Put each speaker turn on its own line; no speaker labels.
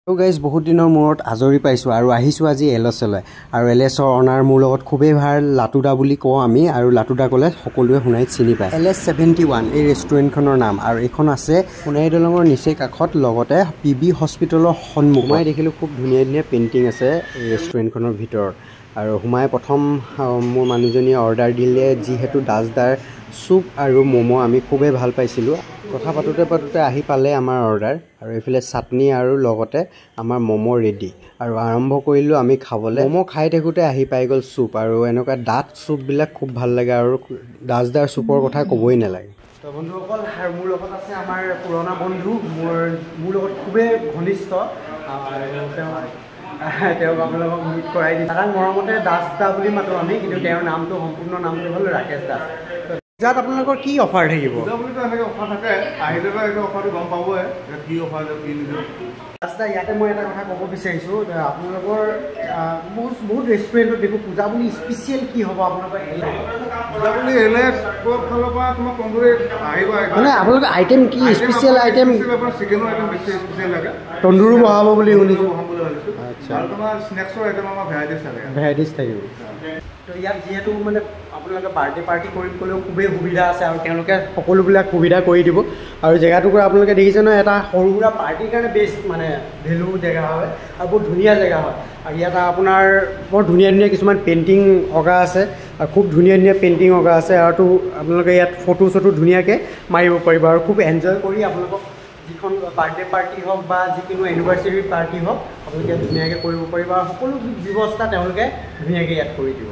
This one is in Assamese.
তো গাইজ বহুত দিনৰ মূৰত আজৰি পাইছোঁ আৰু আহিছোঁ আজি এলএছলৈ আৰু এলএছৰ অনাৰ মোৰ লগত খুবেই ভাল লাটুদা বুলি কওঁ আমি আৰু লাটুদা ক'লে সকলোৱে সোণাৰীত চিনি পায়। LS71 এই ৰেষ্টুৰেণ্টখনৰ নাম আৰু এইখন আছে সোণাৰী দলঙৰ নিচেই কাষত লগতে PB হস্পিটেলৰ সন্মুখত। মই দেখিলোঁ খুব ধুনীয়া ধুনীয়া পেইণ্টিং আছে এই ৰেষ্টুৰেণ্টখনৰ ভিতৰত আৰু সোমাই প্ৰথম মোৰ মানুহজনীয়ে অৰ্ডাৰ দিলে যিহেতু দাসদাৰ চুপ আৰু ম'ম' আমি খুবেই ভাল পাইছিলোঁ। কথা পাতোঁতে আহি পালে আমাৰ অৰ্ডাৰ আৰু এইফালে চাটনি আৰু লগতে আমাৰ ম'ম' ৰেডি আৰু আৰম্ভ কৰিলোঁ আমি খাবলৈ। ম'ম' খাই থাকোঁতে আহি পাই গ'ল চুপ আৰু এনেকুৱা ডাঠ চুপবিলাক খুব ভাল লাগে আৰু দাসদাৰ চুপৰ কথা ক'বই নালাগে। তো বন্ধুসকল আৰু মোৰ লগত আছে আমাৰ পুৰণা বন্ধু মোৰ লগত খুবেই ঘনিষ্ঠ তেওঁক আপোনালোকক মিট কৰাই দিছোঁ। তাৰ মৰমতে দাসদা বুলি মাতোঁ আমি, কিন্তু তেওঁৰ নামটো সম্পূৰ্ণ নামটো হ'ল ৰাকেশ দাস। পূজাত আপোনালোকৰ কি অফাৰ থাকিব?
পূজা বুলিতো এনেকৈ অফাৰ থাকে, আহিলে বা এইটো অফাৰটো গম পাবই কি অফাৰ কি নিদিওঁ।
দাসদা ইয়াতে মই এটা কথা ক'ব বিচাৰিছোঁ, আপোনালোকৰ বহুত ৰেষ্টুৰেণ্টত দেখোঁ পূজা বুলি স্পেচিয়েল কি হ'ব আপোনালোকৰ?
পূজা বুলি এলএছ ফালৰ পৰা তোমাৰ তন্দুৰী আহিব
মানে আপোনালোকৰ আইটেম কি স্পেচিয়েল আইটেম?
চিকেনৰ আইটেম বেছি স্পেচিয়েল লাগে,
তন্দুৰো বহাব বুলি শুনিছোঁ।
বহাম বুলি ভাবিছোঁ।
আচ্ছা,
আৰু তোমাৰ স্নেক্সৰ আইটেম আমাৰ
ভেৰাইটিজ থাকিব। তো ইয়াত যিহেতু মানে আপোনালোকে বাৰ্থডে পাৰ্টি কৰিম ক'লেও খুবেই সুবিধা আছে আৰু তেওঁলোকে সকলোবিলাক সুবিধা কৰি দিব আৰু জেগাটুকুৰা আপোনালোকে দেখিছে নহয়, এটা সৰু সুৰা পাৰ্টিৰ কাৰণে বেষ্ট মানে ভেলু জেগা হয় আৰু বহুত ধুনীয়া জেগা হয়। আৰু ইয়াত আপোনাৰ বৰ ধুনীয়া ধুনীয়া কিছুমান পেইণ্টিং অঁকা আছে আৰু খুব ধুনীয়া ধুনীয়া পেইণ্টিং অঁকা আছে আৰু আপোনালোকে ইয়াত ফটো চটো ধুনীয়াকৈ মাৰিব পাৰিব আৰু খুব এনজয় কৰি আপোনালোকক যিখন বাৰ্থডে পাৰ্টি হওক বা যিকোনো এনিভাৰ্চেৰী পাৰ্টি হওক আপোনালোকে ধুনীয়াকৈ কৰিব পাৰিব আৰু সকলো ব্যৱস্থা তেওঁলোকে ধুনীয়াকৈ ইয়াত কৰি দিব।